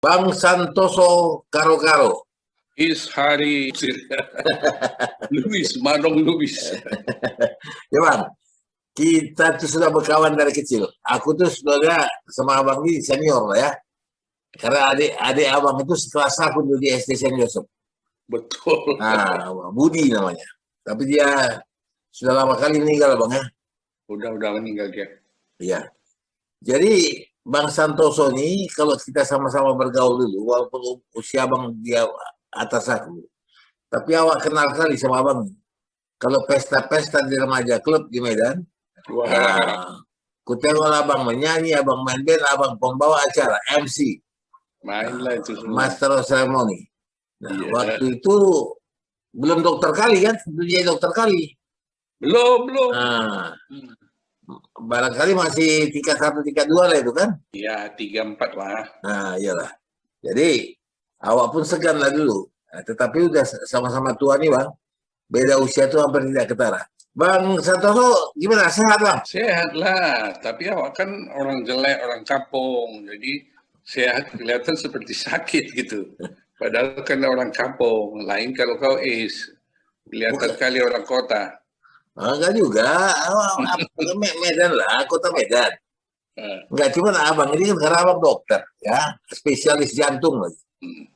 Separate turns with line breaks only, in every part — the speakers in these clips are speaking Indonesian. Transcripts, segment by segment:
Bang Santoso Karo-Karo.
Is Hari Lubis, Madong Lubis.
Ya Bang, kita tuh sudah berkawan dari kecil. Aku tuh sebenarnya sama abang ini senior lah ya. Karena adik abang itu sekelas aku dulu di SD Senior.
Betul.
Nah, Budi namanya. Tapi dia sudah lama kali meninggal bang ya.
Udah meninggal dia.
Iya. Jadi Bang Santoso ini kalau kita sama-sama bergaul dulu, walaupun usia abang dia atas aku, tapi awak kenal kali sama abang. Kalau pesta-pesta di remaja klub di Medan,
Wah,
ku tengok abang menyanyi, abang main band, abang pembawa acara, MC,
mainlah itu semua.
Master of Ceremony. Nah,
Iya.
waktu itu belum dokter kali kan, itu dia dokter kali.
Belum.
Nah, barangkali masih tingkat 1, tingkat 2 lah itu kan.
Iya, 3-4 lah.
Nah, iyalah. Jadi, awak pun segan lah dulu. Nah, tetapi udah sama-sama tua nih bang. Beda usia tuh hampir tidak ketara. Bang Santoso, gimana? Sehat bang?
Sehat lah, tapi awak kan orang jelek, orang kampung. Jadi sehat kelihatan seperti sakit gitu. Padahal kan orang kampung. Lain kalau kau kelihatan kali orang kota.
Enggak juga. Medan lah, kota Medan. Enggak, cuma abang ini kan karena abang dokter, ya, spesialis jantung lagi.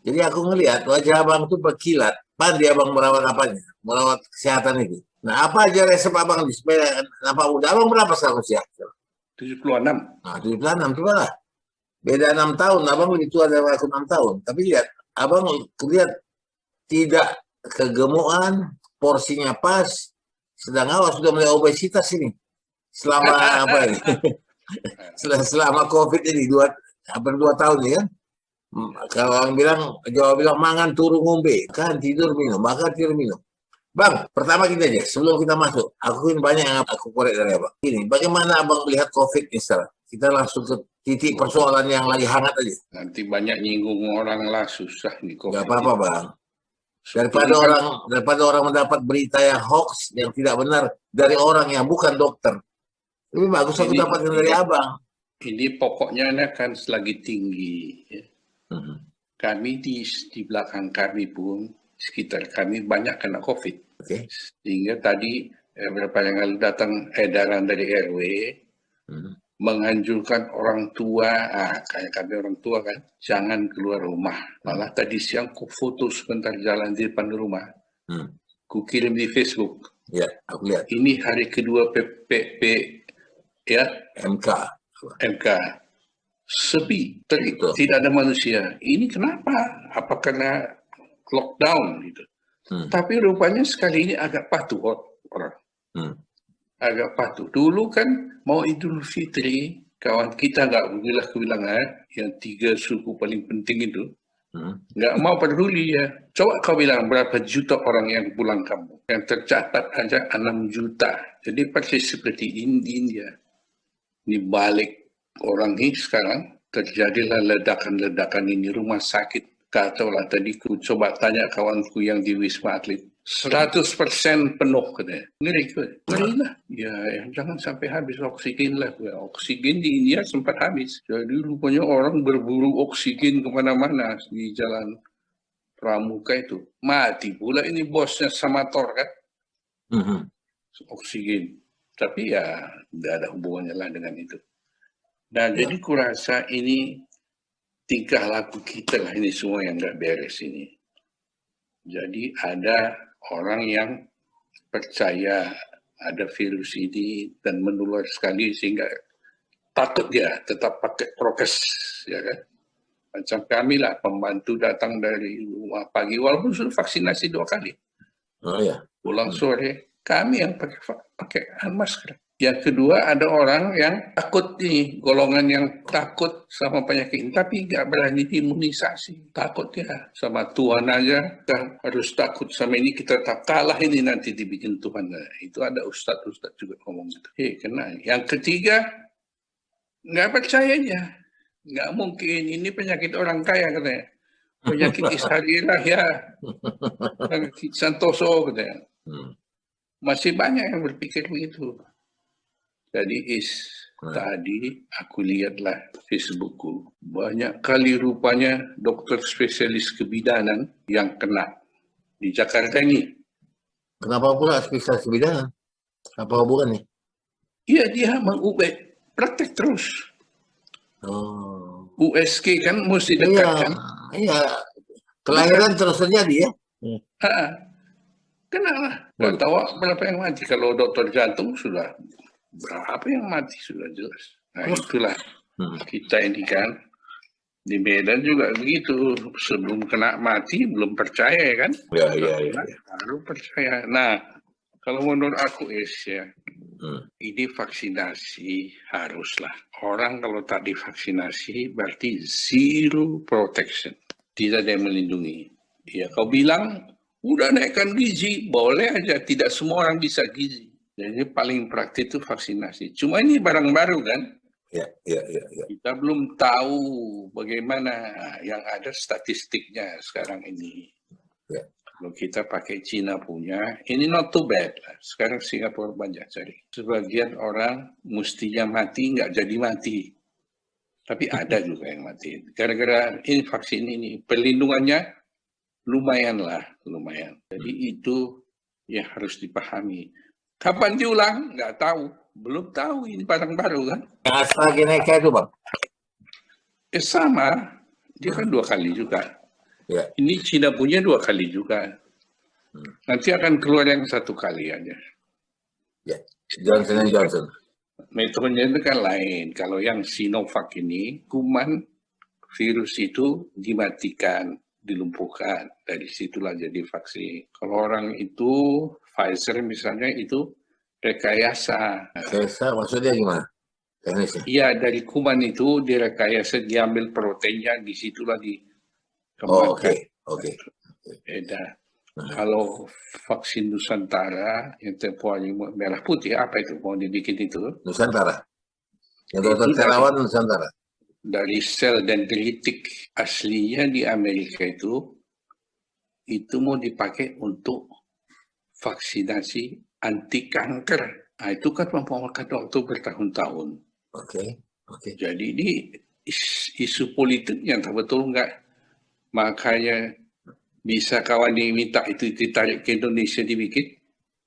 Jadi aku ngelihat wajah abang tuh berkilat, pandai abang merawat apanya, merawat kesehatan itu. Nah, apa aja resep abang di sepeda? Apa udah abang berapa sekarang usia?
76.
Nah, 76 coba lah. Beda 6 tahun, abang lebih tua dari aku 6 tahun. Tapi lihat, abang lihat tidak kegemukan, porsinya pas, sedang awak sudah mulai obesitas ini. Selama apa ini? Selama COVID ini hampir 2 tahun ya kan. Kalau orang bilang, Jawa bilang mangan turu ngombe, kan tidur minum, makan tidur minum. Bang, pertama kita aja, sebelum kita masuk, aku ingin banyak yang aku korek dari abang. Ini, bagaimana abang melihat COVID ini sekarang? Kita langsung ke titik persoalan yang lagi hangat aja.
Nanti banyak nyinggung orang lah, susah nih COVID.
Gak apa-apa bang. Daripada orang mendapat berita yang hoax, yang tidak benar dari orang yang bukan dokter. Lebih bagus aku dapat dari abang.
Ini pokoknya kan selagi tinggi. Ya. Kami di belakang kami pun, sekitar kami banyak kena COVID.
Okay.
Sehingga tadi beberapa yang lalu datang edaran dari RW menganjurkan orang tua, kayak kami orang tua kan, jangan keluar rumah. Malah tadi siang ku foto sebentar jalan di depan rumah, ku kirim di Facebook.
Ya, aku lihat.
Ini hari kedua PPP ya,
MK.
Sepi, tidak ada manusia. Ini kenapa? Apa karena lockdown gitu? Tapi rupanya sekali ini agak patuh orang. Agak patuh. Dulu kan mau Idul Fitri, kawan kita nggak bilang yang 3 suku paling penting itu, nggak mau peduli ya. Coba kau bilang berapa juta orang yang pulang kampung. Yang tercatat aja 6 juta. Jadi persis seperti India. Ini balik orang ini sekarang terjadilah ledakan-ledakan ini rumah sakit. Katalah tadi ku coba tanya kawanku yang di Wisma Atlet. 100% penuh katanya. Ngeri lah. Ya, jangan sampai habis oksigen lah. Oksigen di India sempat habis. Jadi rupanya orang berburu oksigen kemana-mana di jalan Pramuka itu. Mati pula ini bosnya Samator kan. Oksigen. Tapi ya tidak ada hubungannya lah dengan itu. Dan jadi kurasa ini tingkah laku kita lah ini semua yang nggak beres ini. Jadi ada orang yang percaya ada virus ini dan menular sekali sehingga takut dia tetap pakai prokes, ya kan? Macam kami lah, pembantu datang dari rumah pagi walaupun sudah vaksinasi 2 kali.
Oh ya.
Pulang sore, kami yang pakai masker. Yang kedua ada orang yang takut nih, golongan yang takut sama penyakit ini, tapi nggak berani imunisasi. Takut ya, sama Tuhan aja, kita harus takut sama ini, kita tak kalah ini nanti dibikin Tuhan. Nah, itu ada ustadz juga ngomong gitu. Kena. Yang ketiga, nggak percaya dia. Nggak mungkin, ini penyakit orang kaya katanya. Penyakit Isharilah ya, penyakit Santoso katanya. Masih banyak yang berpikir begitu. Jadi tadi aku lihatlah Facebookku, banyak kali rupanya dokter spesialis kebidanan yang kena di Jakarta ini.
Kenapa pula spesialis kebidanan? Apa hubungannya?
Iya, dia mengubah praktek terus.
Oh.
USG kan mesti dekatkan.
Iya. Kelahiran terus terjadi ya.
Kenapa? Nggak tahu berapa yang mati. Kalau dokter jantung sudah berapa yang mati sudah jelas. Nah itulah kita ini kan di Medan juga begitu. Sebelum kena mati belum percaya kan?
Iya.
Baru percaya. Nah kalau menurut aku ya ini vaksinasi haruslah. Orang kalau tak divaksinasi berarti zero protection. Tidak ada yang melindungi. Ya kau bilang udah naikkan gizi, boleh aja. Tidak semua orang bisa gizi. Jadi paling praktis itu vaksinasi. Cuma ini barang baru kan?
Iya.
Kita belum tahu bagaimana yang ada statistiknya sekarang ini.
Ya.
Kalau kita pakai Cina punya, ini not too bad. Sekarang Singapura banyak cari. Sebagian orang mestinya mati, nggak jadi mati. Tapi ada juga yang mati. Gara-gara ini vaksin ini, perlindungannya lumayan. Jadi itu yang harus dipahami. Kapan diulang? Nggak tahu. Belum tahu, ini barang baru kan.
AstraZeneca itu Bang?
Sama. Dia kan 2 kali juga.
Ya.
Ini Cina punya 2 kali juga. Nanti akan keluar yang 1 kali aja.
Ya. Johnson.
Metodenya itu kan lain. Kalau yang Sinovac ini, kuman virus itu dimatikan, dilumpuhkan. Dari situlah jadi vaksin. Kalau orang itu, Pfizer misalnya itu rekayasa.
Rekayasa maksudnya gimana?
Iya, dari kuman itu direkayasa, diambil proteinnya, disitulah
Oke.
dikembangkan. Beda. Kalau vaksin Nusantara yang tempoh hari merah putih, apa itu? Mau dibikin itu?
Nusantara. Yang dokter Terawan Nusantara.
Dari sel dendritik aslinya di Amerika itu mau dipakai untuk vaksinasi anti kanker. Nah, itu kan memakan waktu bertahun-tahun.
Oke.
Jadi ini isu politiknya tak betul enggak. Makanya bisa kawan diminta itu ditarik ke Indonesia dibikin.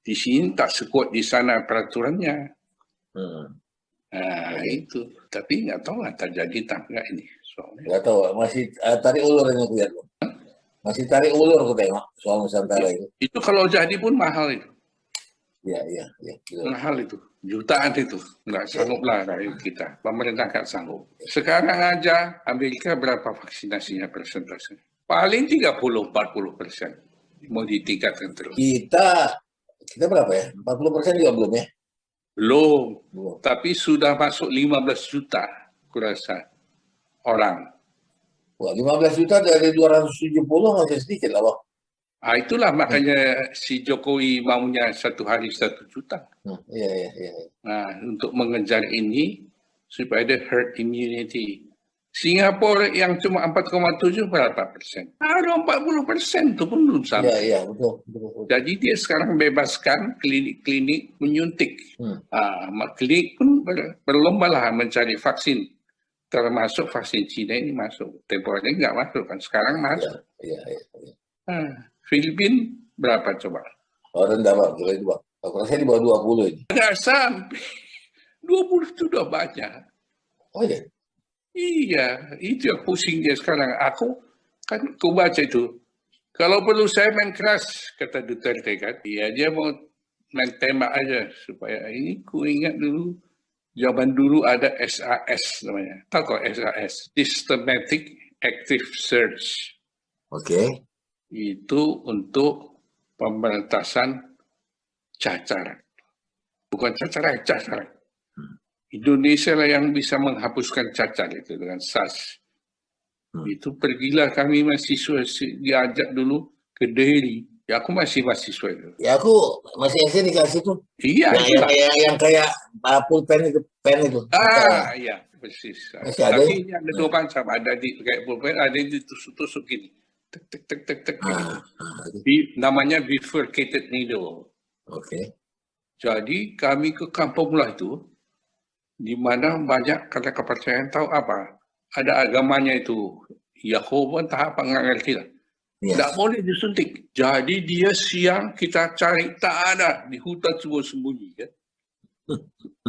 Di sini tak sekuat di sana peraturannya. Nah itu. Tapi nggak tahu lah terjadi tak enggak ini.
Nggak tahu. Masih tarik ulur yang aku lihat. Masih tarik ulur aku tengok soal Nusantara itu.
Itu kalau jadi pun mahal itu.
Iya.
Mahal itu. Jutaan itu. Nggak sanggup lah rakyat kita. Pemerintah nggak sanggup. Sekarang aja Amerika berapa vaksinasinya persentase? Paling 30-40%. Mau ditingkatkan terus.
Kita berapa ya? 40% juga belum ya?
Belum. Tapi sudah masuk 15 juta, kurasa, orang.
Wah, 15 juta dari 270 masih sedikit lah, Bang.
Itulah makanya si Jokowi maunya 1 hari 1 juta.
Iya.
Nah, untuk mengejar ini, supaya ada herd immunity. Singapura yang cuma 4,7 berapa persen? Ada 40% itu pun belum sampai.
Iya, betul.
Jadi dia sekarang bebaskan klinik-klinik menyuntik. Klinik pun berlomba lah mencari vaksin. Termasuk vaksin Cina ini masuk. Tempohnya nggak masuk kan, sekarang masuk.
Iya.
Filipina berapa coba?
Rendah Bang, itu Bang. Aku rasa di bawah 20 ini.
Nggak sampai. 20 itu udah banyak.
Oh iya?
Iya, itu yang pusing dia sekarang. Aku baca itu. Kalau perlu saya main keras, kata Duterte kan. Iya, dia mau main tembak aja. Supaya ini ku ingat dulu. Zaman dulu ada SAS namanya. Tahu kok SAS? Systematic Active Search.
Oke.
Itu untuk pemberantasan cacar. Bukan cacar. Indonesia lah yang bisa menghapuskan cacar itu dengan SAS. Itu pergilah kami mahasiswa diajak dulu ke Delhi. Ya aku masih mahasiswa itu.
Ya aku masih SD dikasih tuh.
Iya.
Yang kayak pulpen itu, pen itu.
Iya persis.
Masih ada.
Tapi ini ada 2 macam. Ada kayak pulpen, ada yang ditusuk-tusuk gini. Tek. Namanya bifurcated needle.
Oke.
Jadi kami ke kampung lah itu. di mana banyak kata kepercayaan tahu apa? Ada agamanya itu. Yahova entah apa, nggak ngerti lah. Tidak boleh disuntik. Jadi dia siang kita cari, tak ada. Di hutan semua sembunyi. Kan?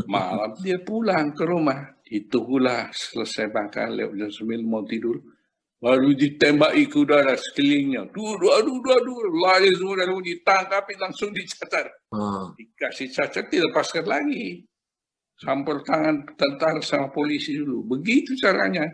Malam dia pulang ke rumah. Ditunggulah selesai makan, lewat jam 9 mau tidur. Baru ditembaki ke udara sekelilingnya. Aduh, lari semua dan ditangkap, langsung dicatat. Dikasih cacat, dilepaskan lagi. Sampel tangan tentara sama polisi dulu. Begitu caranya.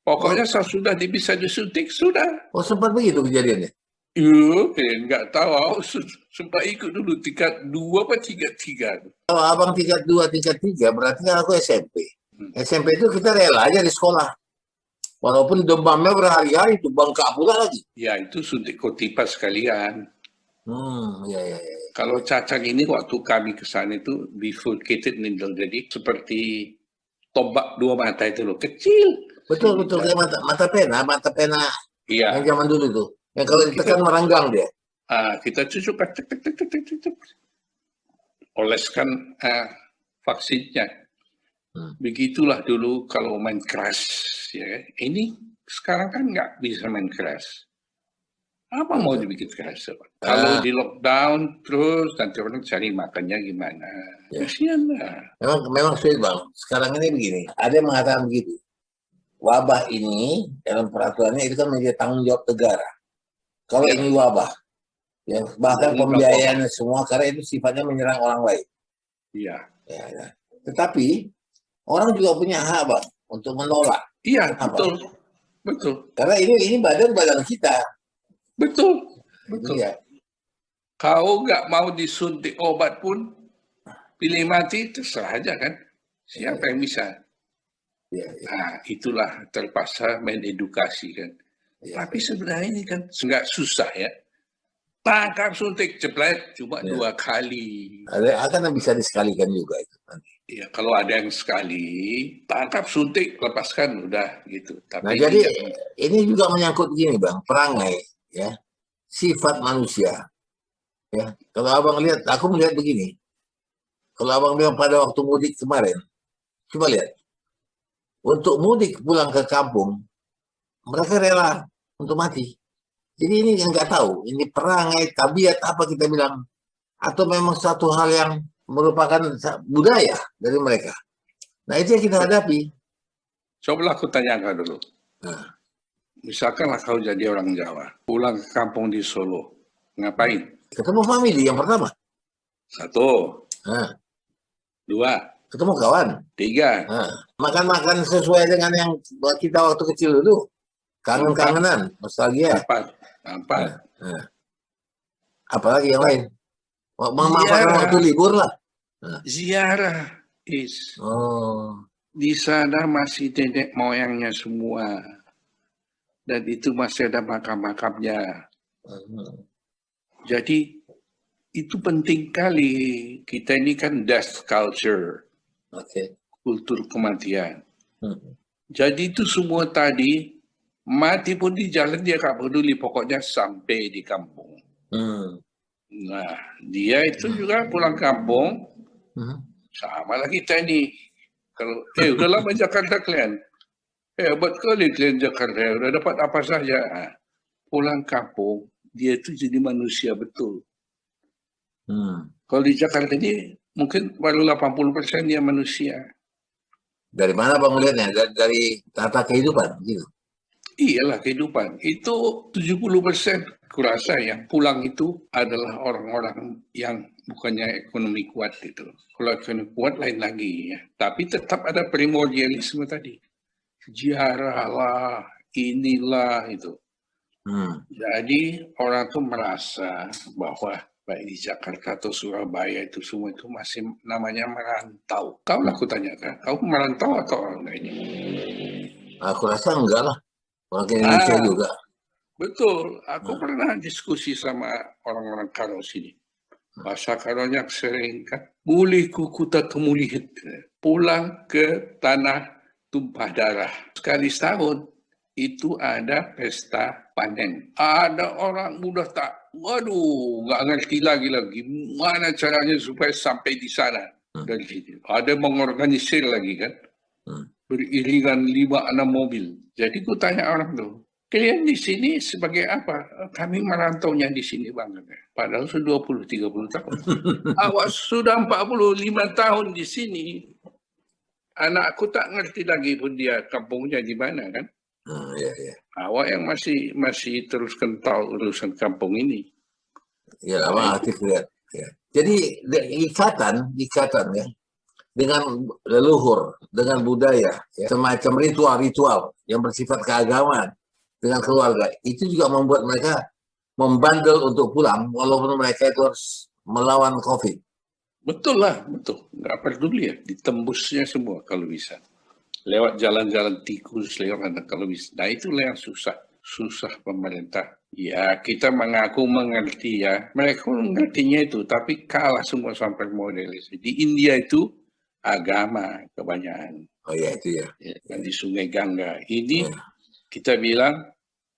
Pokoknya sudah bisa disuntik, sudah.
Oh, sempat begitu kejadiannya?
Iya, nggak tahu. Sempat ikut dulu tingkat 2 apa tingkat 3.
Kalau abang tingkat 2, tingkat 3, berarti kan aku SMP. SMP itu kita rela aja di sekolah. Walaupun demamnya berhari-hari, itu bengkak pula lagi.
Ya, itu suntik kotipas sekalian.
Ya.
Kalau cacang ini waktu kami ke sana itu bifurcated needle, jadi seperti tombak 2 mata itu loh, kecil.
Betul, kayak mata pena
iya.
Yang zaman dulu tuh. Yang kalau ditekan meranggang dia.
Kita cucukkan, oleskan vaksinnya. Begitulah dulu kalau main keras. Ya. Ini sekarang kan nggak bisa main keras. Apa mau dibikin keras? Kalau di lockdown terus nanti orang cari makannya gimana? Kasihan lah.
Memang sulit bang. Sekarang ini begini. Ada yang mengatakan begitu. Wabah ini dalam peraturannya itu kan menjadi tanggung jawab negara. Kalau ini wabah, ya bahkan pembiayaannya semua karena itu sifatnya menyerang orang lain.
Iya.
Ya. Tetapi orang juga punya hak bang untuk menolak.
Iya, betul.
Karena ini badan kita.
Betul.
Ya.
Kau nggak mau disuntik obat pun, pilih mati terserah aja kan. Siapa yang bisa?
Ya.
Nah, itulah terpaksa main edukasi kan. Tapi sebenarnya ini kan nggak susah ya. Tangkap suntik jepret cuma 2 kali.
Akan bisa disekalikan juga itu nanti.
Ya, kalau ada yang sekali tangkap suntik lepaskan udah gitu. Tapi
jadi ini juga menyangkut gini bang, perangai ya, sifat manusia. Ya, kalau abang lihat, aku melihat begini. Kalau abang bilang pada waktu mudik kemarin, coba lihat. Untuk mudik pulang ke kampung, mereka rela untuk mati. Jadi ini nggak tahu, ini perangai, tabiat apa kita bilang, atau memang satu hal yang merupakan budaya dari mereka. Nah itu yang kita hadapi.
Coba aku tanyakan dulu. Misalkanlah kau jadi orang Jawa, pulang ke kampung di Solo, ngapain?
Ketemu family yang pertama.
1. 2.
Ketemu kawan.
3.
Makan-makan sesuai dengan yang kita waktu kecil dulu. Kangen-kangenan, nostalgia.
4.
Apalagi yang lain? Memanfaatkan waktu libur lah.
Ziarah. Di sana masih nenek moyangnya semua. Dan itu masih ada makam-makamnya. Jadi itu penting kali. Kita ini kan death culture. Kultur kematian. Jadi itu semua tadi, mati pun di jalan dia gak peduli, pokoknya sampai di kampung. Nah, dia itu juga pulang kampung, sama lah kita ini. Kalau udah lama Jakarta kalian, hebat kali kalian Jakarta, udah dapat apa saja. Pulang kampung, dia itu jadi manusia betul. Kalau di Jakarta ini mungkin baru 80% dia manusia.
Dari mana bang melihatnya? Dari tata kehidupan gitu.
Iyalah kehidupan. Itu 70% kurasa yang pulang itu adalah orang-orang yang bukannya ekonomi kuat gitu. Kalau ekonomi kuat lain lagi ya. Tapi tetap ada primordialisme tadi. Ziarah lah, inilah itu. Jadi orang tuh merasa bahwa baik di Jakarta atau Surabaya itu semua itu masih namanya merantau. Kau lah aku tanyakan, kau merantau atau orang lainnya?
Aku rasa enggak lah. Orang Indonesia juga.
Betul. Aku pernah diskusi sama orang-orang Karo sini. Bahasa Karonya sering kan, mulih kukuta kemulih, pulang ke tanah tumpah darah. Sekali setahun itu ada pesta panen. Ada orang muda nggak ngerti lagi gimana caranya supaya sampai di sana. dari sini. Ada mengorganisir lagi kan, beriringan 5-6 mobil. Jadi ku tanya orang tuh, kalian di sini sebagai apa? Kami merantaunya di sini banget. Padahal sudah 20-30 tahun. Awak sudah 45 tahun di sini. Anakku tak ngerti lagi pun dia kampungnya di mana kan. Awak yang masih terus kental urusan kampung ini.
Ya, lama aktif lihat. Ya. Jadi ikatan ya dengan leluhur, dengan budaya, ya, semacam ritual-ritual yang bersifat keagamaan dengan keluarga, itu juga membuat mereka membandel untuk pulang walaupun mereka itu harus melawan COVID.
Betul lah, betul. Nggak peduli ya, ditembusnya semua kalau bisa. Lewat jalan-jalan tikus, lewat kalau bisa. Nah itulah yang susah pemerintah. Ya kita mengaku mengerti ya, mereka mengertinya itu, tapi kalah semua sampai modelis. Di India itu agama kebanyakan.
Oh ya itu ya.
Di Sungai Gangga. Ini kita bilang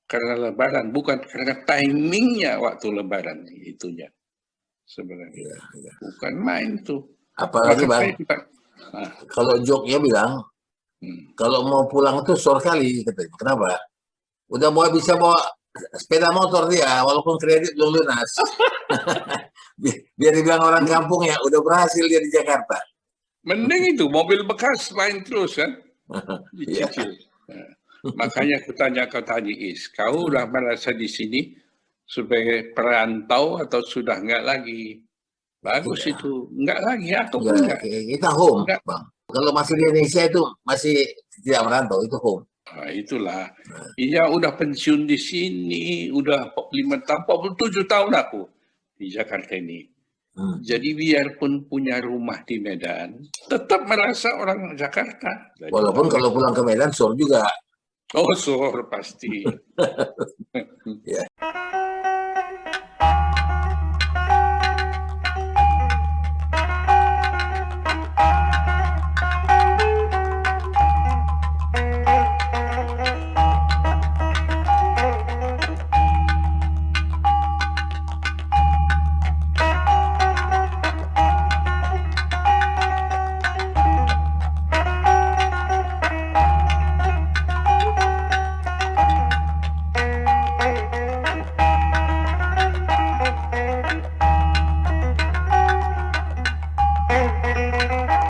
karena Lebaran, bukan karena timingnya waktu Lebaran itunya. Sebenarnya bukan main tuh.
Apalagi Bang, kalau joknya bilang kalau mau pulang tuh sore kali katanya. Kenapa? Udah bisa bawa sepeda motor dia walaupun kredit belum lunas. Biar dibilang orang kampung ya udah berhasil dia di Jakarta.
Mending itu mobil bekas main terus kan, dicicil. Makanya aku tanya kau tadi kau udah merasa di sini sebagai perantau atau sudah enggak lagi? Bagus itu, enggak lagi atau enggak?
Kita home, Bang. Kalau masih di Indonesia itu masih tidak merantau, itu home.
Nah, itulah. Iya udah pensiun di sini, udah 47 tahun aku di Jakarta ini. Jadi biarpun punya rumah di Medan, tetap merasa orang Jakarta.
Walaupun kalau pulang ke Medan, sore juga.
Oh, sore pasti.
Ya.